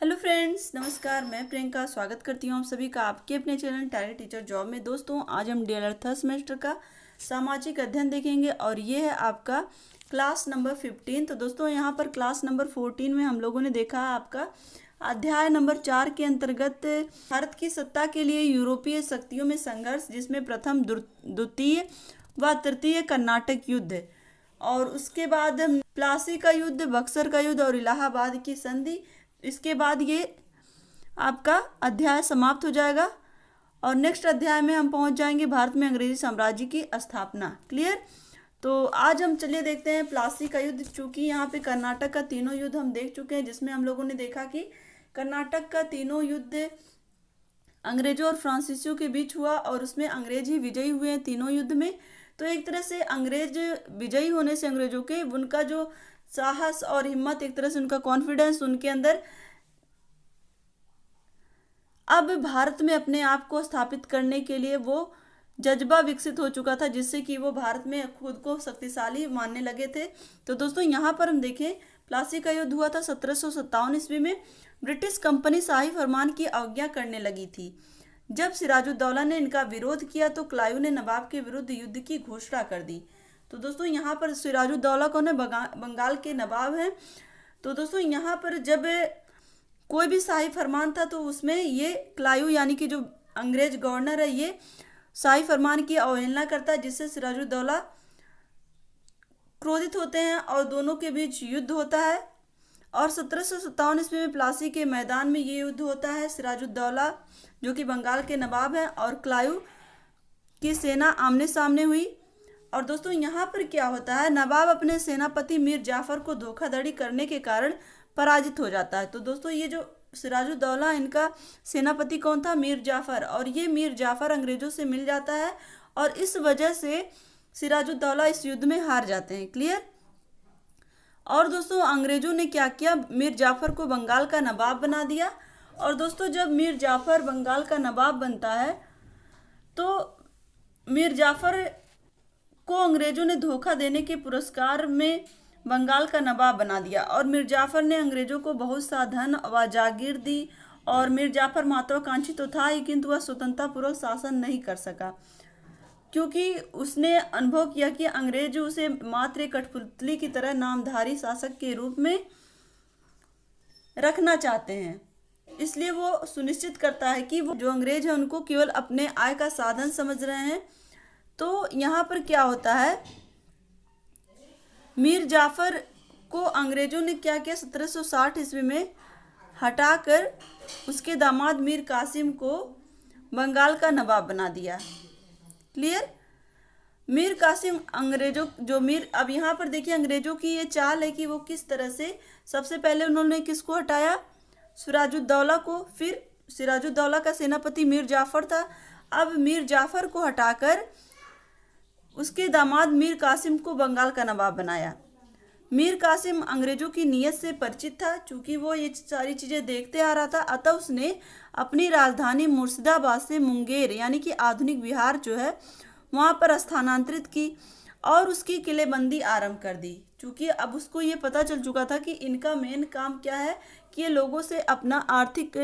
Hello friends, नमस्कार। मैं प्रियंका स्वागत करती हूँ आप सभी का आपके अपने चैनल टैलेंट टीचर जॉब में। दोस्तों, आज हम डीएलएड थर्ड सेमेस्टर का सामाजिक अध्ययन देखेंगे और ये है आपका क्लास नंबर 15। तो दोस्तों, यहाँ पर क्लास नंबर 14 में हम लोगों ने देखा है आपका अध्याय नंबर 4 के अंतर्गत भारत की सत्ता के लिए यूरोपीय शक्तियों में संघर्ष, जिसमें प्रथम, द्वितीय व तृतीय कर्नाटक युद्ध और उसके बाद प्लासी का युद्ध, बक्सर का युद्ध और इलाहाबाद की संधि। इसके बाद ये आपका अध्याय समाप्त हो जाएगा और नेक्स्ट अध्याय में हम पहुंच जाएंगे भारत में अंग्रेजी साम्राज्य की स्थापना। क्लियर। तो आज हम चलिए देखते हैं प्लासी का युद्ध। चूंकि यहाँ पे कर्नाटक का तीनों युद्ध हम देख चुके हैं, जिसमें हम लोगों ने देखा कि कर्नाटक का तीनों युद्ध अंग्रेजों और फ्रांसीसियों के बीच हुआ और उसमें अंग्रेज ही विजयी हुए हैं तीनों युद्ध में। तो एक तरह से अंग्रेज विजयी होने से अंग्रेजों के उनका जो साहस और हिम्मत, एक तरह से उनका कॉन्फिडेंस उनके अंदर अब भारत में अपने आप को स्थापित करने के लिए वो जज्बा विकसित हो चुका था, जिससे कि वो भारत में खुद को शक्तिशाली मानने लगे थे। तो दोस्तों, यहाँ पर हम देखें, प्लासी का युद्ध हुआ था 1757 ईस्वी में। ब्रिटिश कंपनी शाही फरमान की अवज्ञा करने लगी थी। जब सिराजुद्दौला ने इनका विरोध किया तो क्लाइव ने नवाब के विरुद्ध युद्ध की घोषणा कर दी। तो दोस्तों, यहाँ पर सिराजुद्दौला कौन है? बंगाल के नवाब हैं। तो दोस्तों, यहाँ पर जब कोई भी शाही फरमान था तो उसमें ये क्लाइव यानी कि जो अंग्रेज गवर्नर है, ये शाही फरमान की अवहेलना करता है, जिससे सिराजुद्दौला क्रोधित होते हैं और दोनों के बीच युद्ध होता है। और 1757 ईस्वी में प्लासी के मैदान में ये युद्ध होता है। सिराजुद्दौला जो कि बंगाल के नवाब हैं और क्लाइव की सेना आमने सामने हुई। और दोस्तों, यहाँ पर क्या होता है, नवाब अपने सेनापति मीर जाफर को धोखाधड़ी करने के कारण पराजित हो जाता है। तो दोस्तों, ये जो सिराजुद्दौला, इनका सेनापति कौन था? मीर जाफर। और ये मीर जाफर अंग्रेजों से मिल जाता है और इस वजह से सिराजुद्दौला इस युद्ध में हार जाते हैं। क्लियर। और दोस्तों, अंग्रेजों ने क्या किया? मीर जाफर को बंगाल का नवाब बना दिया। और दोस्तों, जब मीर जाफर बंगाल का नवाब बनता है तो मीर जाफर को अंग्रेजों ने धोखा देने के पुरस्कार में बंगाल का नवाब बना दिया और मीर जाफर ने अंग्रेजों को बहुत सा धन व जागीर दी। और मीर जाफर महत्वाकांक्षी तो था ही, किंतु वह स्वतंत्रतापूर्वक शासन नहीं कर सका, क्योंकि उसने अनुभव किया कि अंग्रेज उसे मात्र एक कठपुतली की तरह नामधारी शासक के रूप में रखना चाहते हैं। इसलिए वो सुनिश्चित करता है कि वो जो अंग्रेज है उनको केवल अपने आय का साधन समझ रहे हैं। तो यहाँ पर क्या होता है, मीर जाफर को अंग्रेजों ने क्या किया, 1760 ईस्वी में हटाकर उसके दामाद मीर कासिम को बंगाल का नवाब बना दिया। क्लियर। मीर कासिम अंग्रेजों जो मीर, अब यहाँ पर देखिए अंग्रेजों की ये चाल है कि वो किस तरह से, सबसे पहले उन्होंने किसको हटाया? सिराजुद्दौला को। फिर सिराजुद्दौला का सेनापति मीर जाफर था। अब मीर जाफर को हटाकर उसके दामाद मीर कासिम को बंगाल का नवाब बनाया। मीर कासिम अंग्रेजों की नीयत से परिचित था, चूंकि वो ये सारी चीजें देखते आ रहा था। अतः उसने अपनी राजधानी मुर्शिदाबाद से मुंगेर यानी कि आधुनिक बिहार जो है वहां पर स्थानांतरित की और उसकी किलेबंदी आरंभ कर दी। चूंकि अब उसको ये पता चल चुका था कि इनका मेन काम क्या है, कि ये लोगों से अपना आर्थिक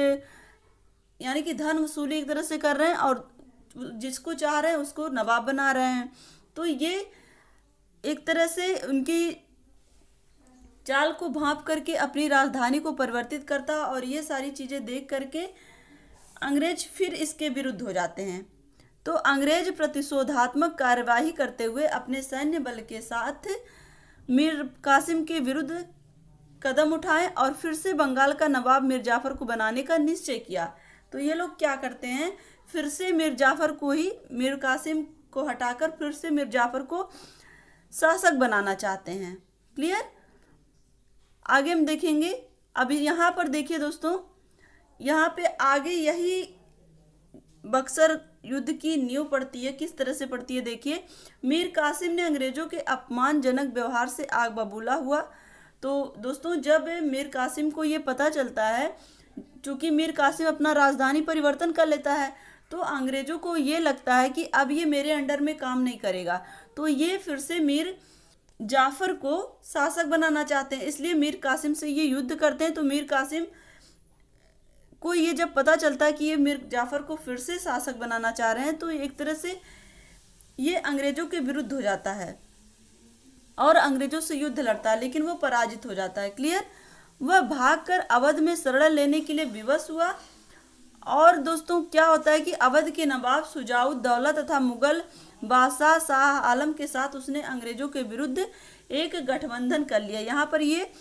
यानी कि धन वसूली एक तरह से कर रहे हैं और जिसको चाह रहे हैं उसको नवाब बना रहे हैं। तो ये एक तरह से उनकी चाल को भांप करके अपनी राजधानी को परिवर्तित करता और ये सारी चीजें देख करके अंग्रेज फिर इसके विरुद्ध हो जाते हैं। तो अंग्रेज प्रतिशोधात्मक कार्यवाही करते हुए अपने सैन्य बल के साथ मीर कासिम के विरुद्ध कदम उठाए और फिर से बंगाल का नवाब मीर जाफर को बनाने का निश्चय किया। तो ये लोग क्या करते हैं, फिर से मीर जाफर को ही, मीर कासिम को हटाकर फिर से मीर जाफर को शासक बनाना चाहते हैं। क्लियर। आगे हम देखेंगे। अभी यहाँ पर देखिए दोस्तों, यहाँ पे आगे यही बक्सर युद्ध की नींव पड़ती है। किस तरह से पड़ती है देखिए। मीर कासिम ने अंग्रेजों के अपमानजनक व्यवहार से आग बबूला हुआ। तो दोस्तों, जब मीर कासिम को ये पता चलता है, चूंकि मीर कासिम अपना राजधानी परिवर्तन कर लेता है, तो अंग्रेजों को ये लगता है कि अब ये मेरे अंडर में काम नहीं करेगा, तो ये फिर से मीर जाफर को शासक बनाना चाहते हैं। इसलिए मीर कासिम से ये युद्ध करते हैं। तो मीर कासिम को ये जब पता चलता है कि ये मीर जाफर को फिर से शासक बनाना चाह रहे हैं, तो एक तरह से ये अंग्रेजों के विरुद्ध हो जाता है और अंग्रेजों से युद्ध लड़ता है, लेकिन वो पराजित हो जाता है। क्लियर। वह भागकर अवध में शरण लेने के लिए विवश हुआ। और दोस्तों क्या होता है कि अवध के नवाब शुजाउद्दौला तथा मुगल बादशाह शाह आलम के साथ उसने अंग्रेजों के विरुद्ध एक गठबंधन कर लिया। यहाँ पर ये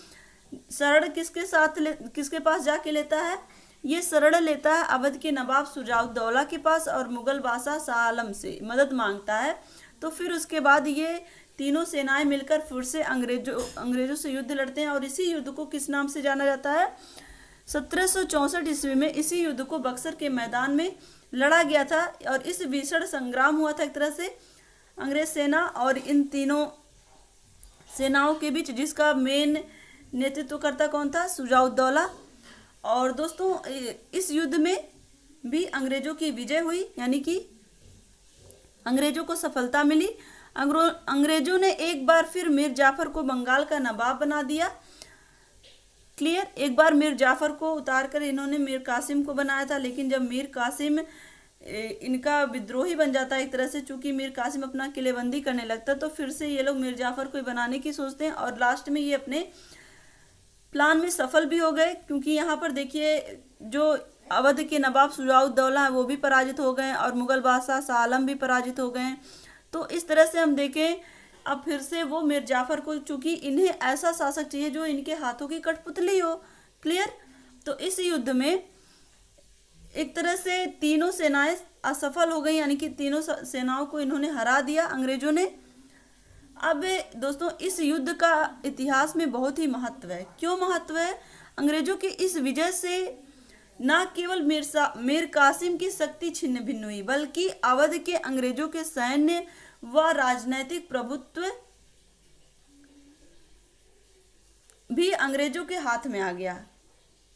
शरण किसके पास जाके लेता है? ये शरण लेता है अवध के नवाब शुजाउद्दौला के पास और मुगल बादशाह शाह आलम से मदद मांगता है। तो फिर उसके बाद ये तीनों सेनाएं मिलकर फिर से अंग्रेजों से युद्ध लड़ते हैं और इसी युद्ध को किस नाम से जाना जाता है? 1764 ईस्वी में इसी युद्ध को बक्सर के मैदान में लड़ा गया था और इस भीषण संग्राम हुआ था एक तरह से अंग्रेज सेना और इन तीनों सेनाओं के बीच, जिसका मेन नेतृत्व करता कौन था? शुजाउद्दौला। और दोस्तों इस युद्ध में भी अंग्रेजों की विजय हुई, यानी कि अंग्रेजों को सफलता मिली। अंग्रेजों ने एक बार फिर मीर जाफर को बंगाल का नवाब बना दिया। क्लियर। एक बार मीर जाफर को उतार कर इन्होंने मीर कासिम को बनाया था, लेकिन जब मीर कासिम इनका विद्रोही बन जाता है एक तरह से, चूंकि मीर कासिम अपना किलेबंदी करने लगता है, तो फिर से ये लोग मीर जाफर को बनाने की सोचते हैं और लास्ट में ये अपने प्लान में सफल भी हो गए, क्योंकि यहाँ पर देखिए जो अवध के नवाब शुजाउद्दौला है वो भी पराजित हो गए और मुगल बादशाह शाह आलम भी पराजित हो गए। तो इस तरह से हम देखें अब फिर से वो मीर जाफर को, चूंकि इन्हें ऐसा शासक चाहिए जो इनके हाथों की कठपुतली हो। क्लियर। तो इस युद्ध में एक तरह से तीनों सेनाएं असफल हो गई, यानी कि तीनों सेनाओं को इन्होंने हरा दिया अंग्रेजों ने। अब दोस्तों इस युद्ध का इतिहास में बहुत ही महत्व है। क्यों महत्व है? अंग्रेजों की इस विजय से न केवल मीर कासिम की शक्ति छिन्न भिन्न हुई, बल्कि अवध के अंग्रेजों के सैन्य व राजनैतिक प्रभुत्व भी अंग्रेजों के हाथ में आ गया।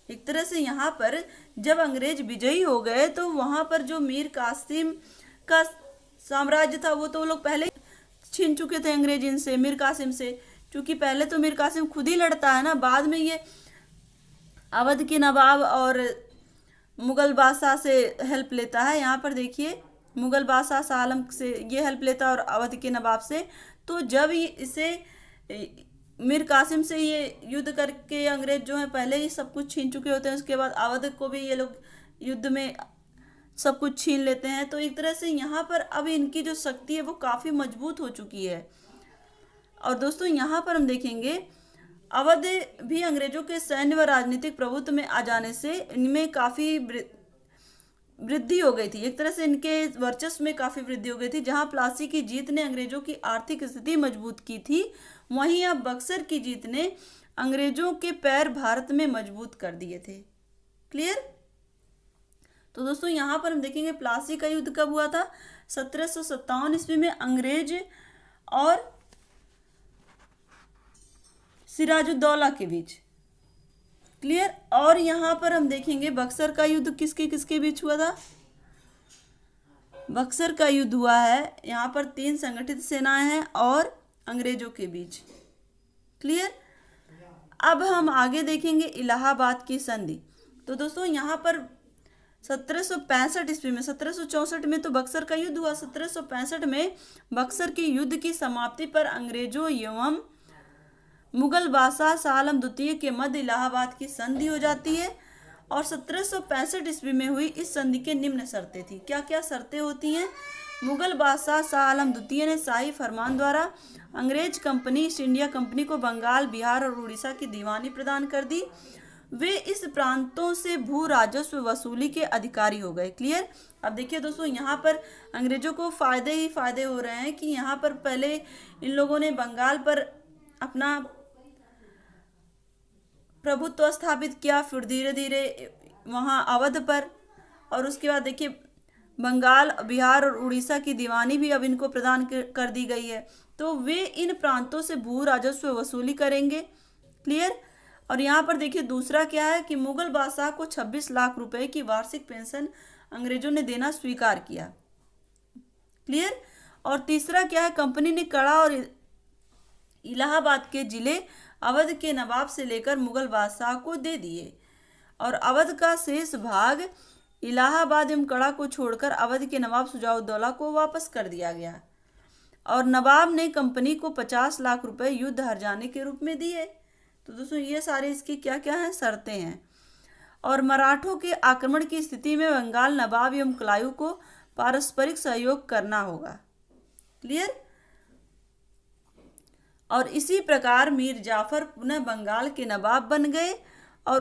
एक तरह से यहाँ पर जब अंग्रेज विजयी हो गए तो वहां पर जो मीर कासिम का साम्राज्य था वो तो लोग पहले छीन चुके थे अंग्रेज इनसे, मीर कासिम से। क्योंकि पहले तो मीर कासिम खुद ही लड़ता है ना, बाद में ये अवध के नवाब और मुगल बादशाह से हेल्प लेता है। यहाँ पर देखिए मुगल बादशाह शाह आलम से ये हेल्प लेता है और अवध के नवाब से। तो जब इसे मीर कासिम से ये युद्ध करके अंग्रेज जो है पहले ही सब कुछ छीन चुके होते हैं, उसके बाद अवध को भी ये लोग युद्ध में सब कुछ छीन लेते हैं। तो एक तरह से यहाँ पर अब इनकी जो शक्ति है वो काफ़ी मजबूत हो चुकी है। और दोस्तों यहाँ पर हम देखेंगे अवध भी अंग्रेजों के सैन्य व राजनीतिक प्रभुत्व में आ जाने से इनमें काफ़ी वृद्धि हो गई थी। एक तरह से इनके वर्चस्व में काफ़ी वृद्धि हो गई थी। जहाँ प्लासी की जीत ने अंग्रेजों की आर्थिक स्थिति मजबूत की थी, वहीं अब बक्सर की जीत ने अंग्रेजों के पैर भारत में मजबूत कर दिए थे। क्लियर। तो दोस्तों यहाँ पर हम देखेंगे प्लासी का युद्ध कब हुआ था? 1757 ईस्वी में अंग्रेज और सिराजुद्दौला के बीच। क्लियर। और यहाँ पर हम देखेंगे बक्सर का युद्ध किसके बीच हुआ था? बक्सर का युद्ध हुआ है यहाँ पर 3 संगठित सेनाएं हैं और अंग्रेजों के बीच। क्लियर। अब हम आगे देखेंगे इलाहाबाद की संधि। तो दोस्तों यहाँ पर 1765 ईस्वी में, 1764 में तो बक्सर का युद्ध हुआ, 1765 में बक्सर के युद्ध की समाप्ति पर अंग्रेजों एवं मुगल बादशाह शाह आलम द्वितीय के मध्य इलाहाबाद की संधि हो जाती है। और 1765 ईस्वी में हुई इस संधि के निम्न शर्तें थी। क्या क्या शर्तें होती हैं? मुगल बादशाह शाह आलम द्वितीय ने शाही फरमान द्वारा अंग्रेज कंपनी ईस्ट इंडिया कंपनी को बंगाल, बिहार और उड़ीसा की दीवानी प्रदान कर दी। वे इस प्रांतों से भू राजस्व वसूली के अधिकारी हो गए। क्लियर। अब देखिए दोस्तों यहाँ पर अंग्रेजों को फायदे ही फायदे हो रहे हैं कि यहाँ पर पहले इन लोगों ने बंगाल पर अपना प्रभुत्व स्थापित किया, फिर धीरे धीरे वहाँ अवध पर, और उसके बाद देखिए बंगाल, बिहार और उड़ीसा की दीवानी भी अब इनको प्रदान कर दी गई है। तो वे इन प्रांतों से भू राजस्व वसूली करेंगे। क्लियर। और यहाँ पर देखिए दूसरा क्या है कि मुगल बादशाह को 26 लाख रुपए की वार्षिक पेंशन अंग्रेजों ने देना स्वीकार किया। क्लियर। और तीसरा क्या है, कंपनी ने कड़ा और इलाहाबाद के जिले अवध के नवाब से लेकर मुगल बादशाह को दे दिए। और अवध का शेष भाग इलाहाबाद एवं कड़ा को छोड़कर अवध के नवाब शुजाउद्दौला को वापस कर दिया गया और नवाब ने कंपनी को 50 लाख रुपए युद्ध हार जाने के रूप में दिए। तो दोस्तों ये सारे इसकी क्या क्या हैं, शर्तें हैं। और मराठों के आक्रमण की स्थिति में बंगाल नवाब एवं क्लाइव को पारस्परिक सहयोग करना होगा। क्लियर। और इसी प्रकार मीर जाफर पुनः बंगाल के नवाब बन गए और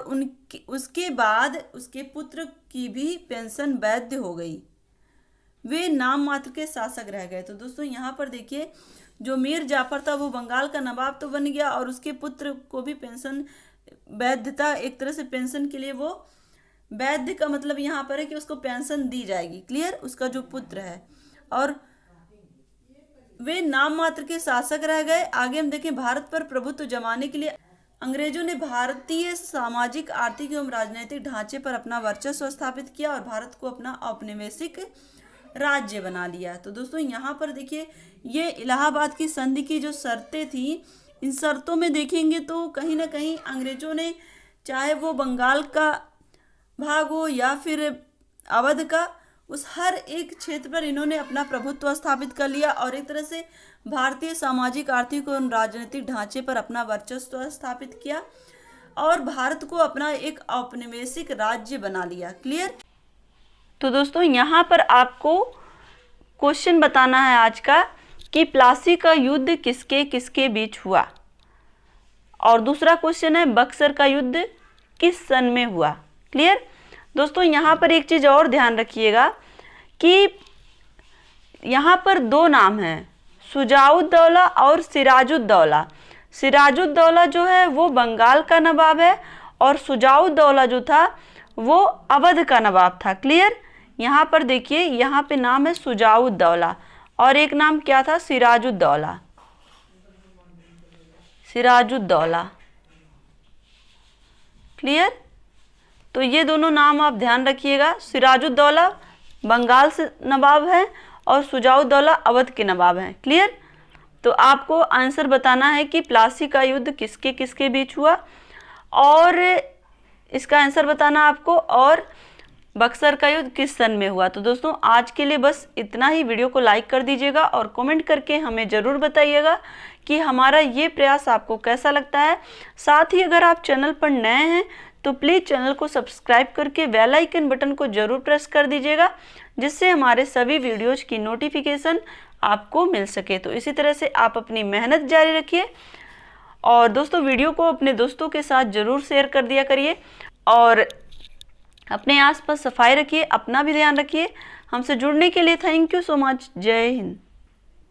उसके बाद उसके पुत्र की भी पेंशन वैध हो गई। वे नाम मात्र के शासक रह गए। तो दोस्तों यहाँ पर देखिए, जो मीर जाफर था वो बंगाल का नवाब तो बन गया और उसके पुत्र को भी पेंशन वैधता, एक तरह से पेंशन के लिए वो वैध का मतलब यहाँ पर है कि उसको पेंशन दी जाएगी। क्लियर। उसका जो पुत्र है, और वे नाम मात्र के शासक रह गए। आगे हम देखें, भारत पर प्रभुत्व जमाने के लिए अंग्रेजों ने भारतीय सामाजिक, आर्थिक एवं राजनीतिक ढांचे पर अपना वर्चस्व स्थापित किया और भारत को अपना औपनिवेशिक राज्य बना लिया। तो दोस्तों यहाँ पर देखिए, ये इलाहाबाद की संधि की जो शर्तें थी, इन शर्तों में देखेंगे तो कहीं ना कहीं अंग्रेजों ने, चाहे वो बंगाल का भाग हो या फिर अवध का, उस हर एक क्षेत्र पर इन्होंने अपना प्रभुत्व स्थापित कर लिया और एक तरह से भारतीय सामाजिक, आर्थिक और राजनीतिक ढांचे पर अपना वर्चस्व स्थापित किया और भारत को अपना एक औपनिवेशिक राज्य बना लिया। क्लियर। तो दोस्तों यहाँ पर आपको क्वेश्चन बताना है आज का कि प्लासी का युद्ध किसके किसके बीच हुआ, और दूसरा क्वेश्चन है बक्सर का युद्ध किस सन में हुआ। क्लियर। दोस्तों यहाँ पर एक चीज़ और ध्यान रखिएगा कि यहाँ पर दो नाम हैं, शुजाउद्दौला और सिराजुद्दौला। सिराजुद्दौला जो है वो बंगाल का नवाब है और शुजाउद्दौला जो था वो अवध का नवाब था। क्लियर। यहाँ पर देखिए, यहाँ पे नाम है शुजाउद्दौला और एक नाम क्या था, सिराजुद्दौला। सिराजुद्दौला। क्लियर। तो ये दोनों नाम आप ध्यान रखिएगा। सिराजुद्दौला बंगाल से नवाब है और शुजाउद्दौला अवध के नवाब हैं। क्लियर। तो आपको आंसर बताना है कि प्लासी का युद्ध किसके किसके बीच हुआ और इसका आंसर बताना आपको, और बक्सर का युद्ध किस सन में हुआ। तो दोस्तों आज के लिए बस इतना ही। वीडियो को लाइक कर दीजिएगा और कमेंट करके हमें ज़रूर बताइएगा कि हमारा ये प्रयास आपको कैसा लगता है। साथ ही अगर आप चैनल पर नए हैं तो प्लीज़ चैनल को सब्सक्राइब करके बेल आइकन बटन को ज़रूर प्रेस कर दीजिएगा, जिससे हमारे सभी वीडियोज़ की नोटिफिकेशन आपको मिल सके। तो इसी तरह से आप अपनी मेहनत जारी रखिए और दोस्तों वीडियो को अपने दोस्तों के साथ ज़रूर शेयर कर दिया करिए और अपने आसपास सफाई रखिए, अपना भी ध्यान रखिए। हमसे जुड़ने के लिए थैंक यू सो मच। जय हिंद।